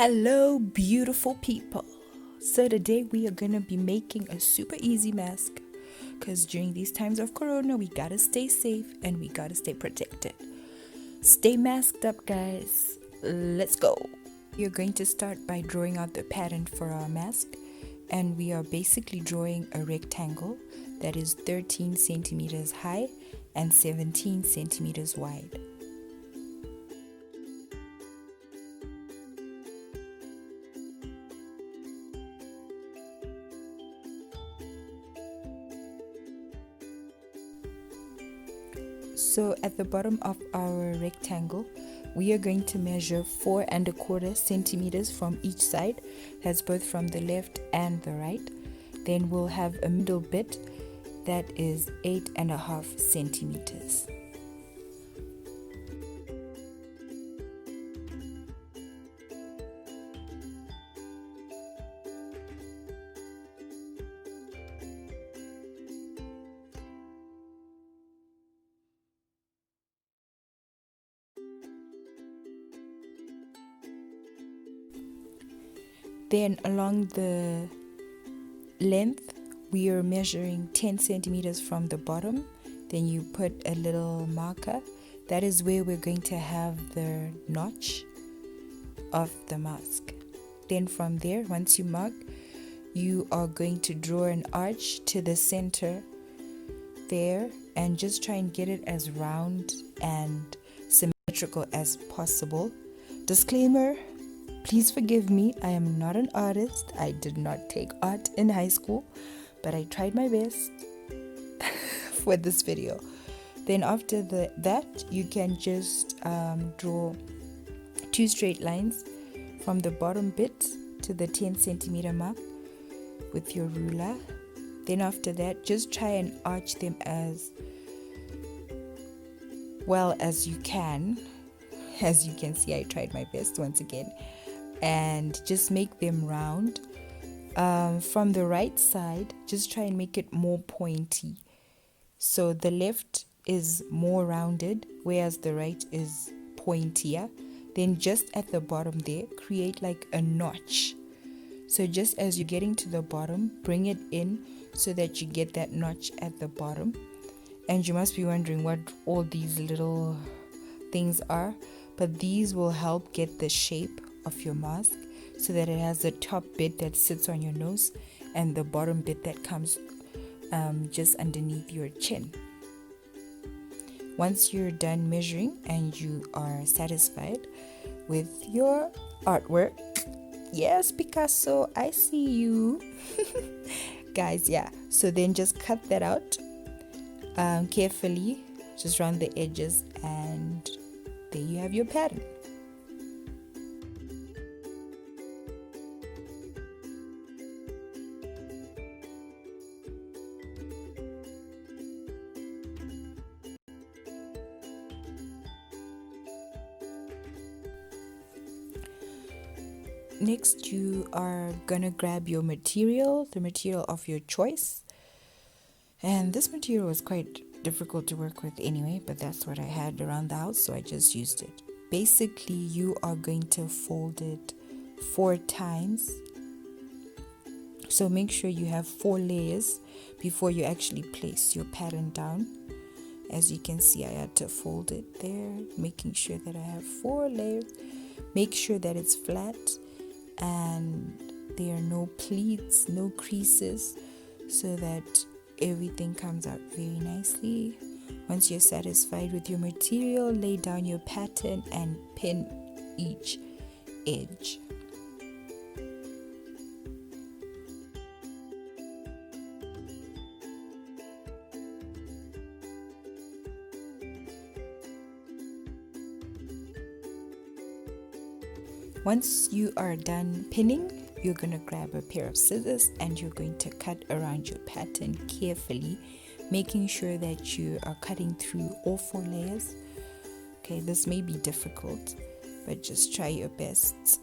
Hello, beautiful people. So, today we are going to be making a super easy mask because during these times of corona, we gotta stay safe and we gotta stay protected. Stay masked up, guys. Let's go. You're going to start by drawing out the pattern for our mask, and we are basically drawing a rectangle that is 13 centimeters high and 17 centimeters wide. So at the bottom of our rectangle, we are going to measure 4¼ centimeters from each side. That's both from the left and the right. Then we'll have a middle bit that is 8½ centimeters. Then along the length, we are measuring 10 centimeters from the bottom. Then you put a little marker. That is where we're going to have the notch of the mask. Then from there, once you mark, you are going to draw an arch to the center there and just try and get it as round and symmetrical as possible. Disclaimer, please forgive me, I am not an artist. I did not take art in high school, but I tried my best for this video. Then after that, you can just draw 2 straight lines from the bottom bit to the 10 centimeter mark with your ruler. Then after that, just try and arch them as well as you can. As you can see, I tried my best once again. And just make them round. From the right side, just try and make it more pointy. So the left is more rounded, whereas the right is pointier. Then just at the bottom there, create like a notch. So just as you're getting to the bottom, bring it in so that you get that notch at the bottom. And you must be wondering what all these little things are, but these will help get the shape of your mask so that it has the top bit that sits on your nose and the bottom bit that comes just underneath your chin. Once you're done measuring and you are satisfied with your artwork, yes, Picasso, I see you. Guys, yeah. So then just cut that out carefully, just around the edges, and there you have your pattern. Next, you are gonna grab your material, the material of your choice. And this material was quite difficult to work with anyway, but that's what I had around the house, so I just used it. Basically, you are going to fold it 4 times. So make sure you have 4 layers before you actually place your pattern down. As you can see, I had to fold it there, making sure that I have 4 layers. Make sure that it's flat and there are no pleats, no creases, so that everything comes out very nicely. Once you're satisfied with your material, lay down your pattern and pin each edge. Once you are done pinning, you're going to grab a pair of scissors and you're going to cut around your pattern carefully, making sure that you are cutting through all 4 layers. Okay, this may be difficult, but just try your best.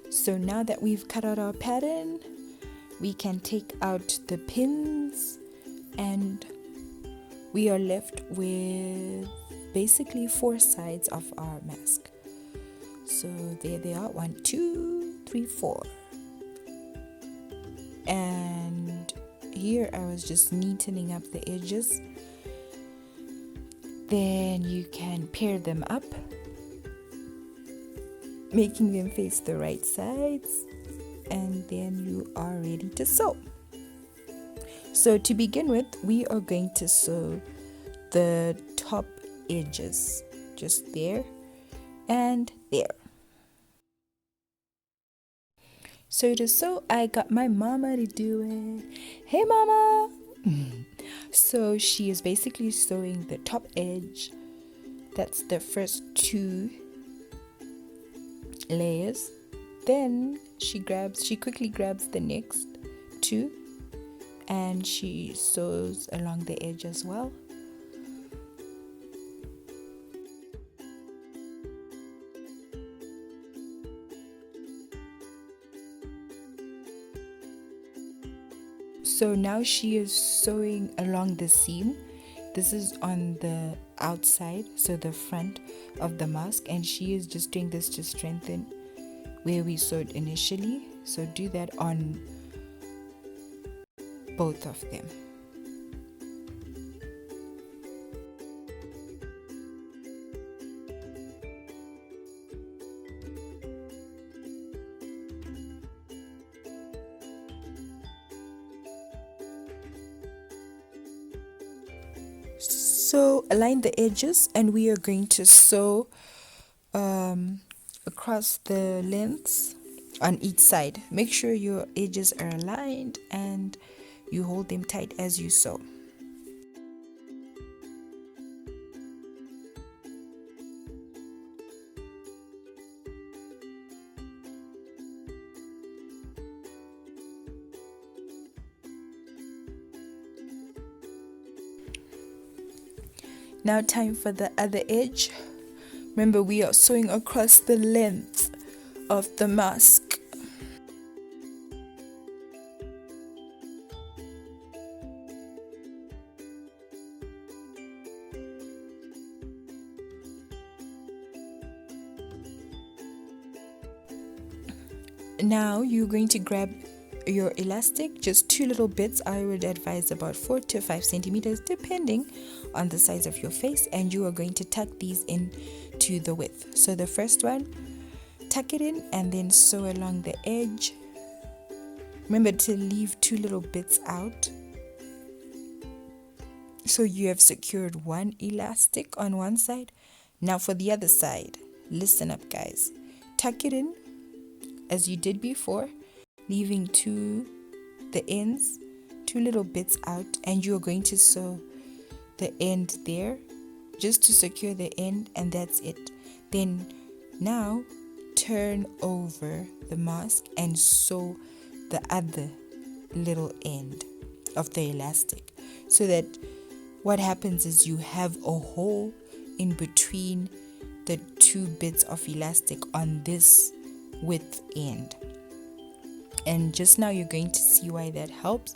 So now that we've cut out our pattern, we can take out the pins and we are left with basically 4 sides of our mask. So there they are, 1, 2, 3, 4. And here I was just neatening up the edges. Then you can pair them up, making them face the right sides, and then you are ready to sew. So to begin with, we are going to sew the top edges, just there and there. So to sew, I got my mama to do it. Hey mama! So she is basically sewing the top edge. That's the first 2 layers. Then she quickly grabs the next 2 and she sews along the edge as well. So now she is sewing along the seam. This is on the outside, so the front of the mask, and she is just doing this to strengthen where we sewed initially. So do that on both of them. So align the edges and we are going to sew across the lengths on each side. Make sure your edges are aligned and you hold them tight as you sew. Now time for the other edge. Remember, we are sewing across the length of the mask. Now you're going to grab your elastic, just 2 little bits. I would advise about 4 to 5 centimeters depending on the size of your face, and you are going to tuck these in to the width. So the first one, tuck it in and then sew along the edge. Remember to leave 2 little bits out. So you have secured one elastic on one side. Now for the other side, listen up guys. Tuck it in as you did before, leaving the ends, 2 little bits out, and you're going to sew the end there just to secure the end, and that's it. Then now turn over the mask and sew the other little end of the elastic, so that what happens is you have a hole in between the 2 bits of elastic on this width end. And just now you're going to see why that helps.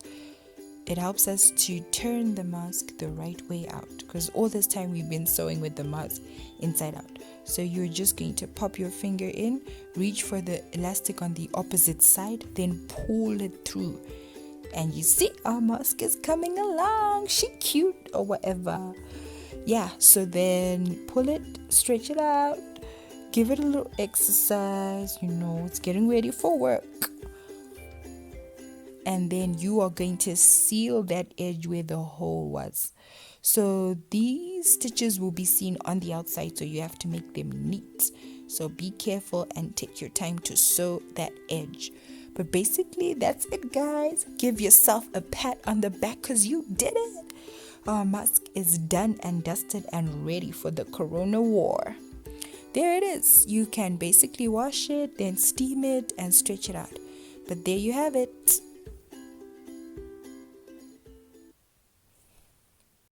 It helps us to turn the mask the right way out, because all this time we've been sewing with the mask inside out. So you're just going to pop your finger in, reach for the elastic on the opposite side, then pull it through, and you see our mask is coming along. She cute or whatever. Yeah, so then pull it, stretch it out, give it a little exercise, it's getting ready for work. And then you are going to seal that edge where the hole was. So these stitches will be seen on the outside, so you have to make them neat. So be careful and take your time to sew that edge. But basically that's it guys. Give yourself a pat on the back because you did it. Our mask is done and dusted and ready for the Corona War. There it is. You can basically wash it, then steam it and stretch it out. But there you have it.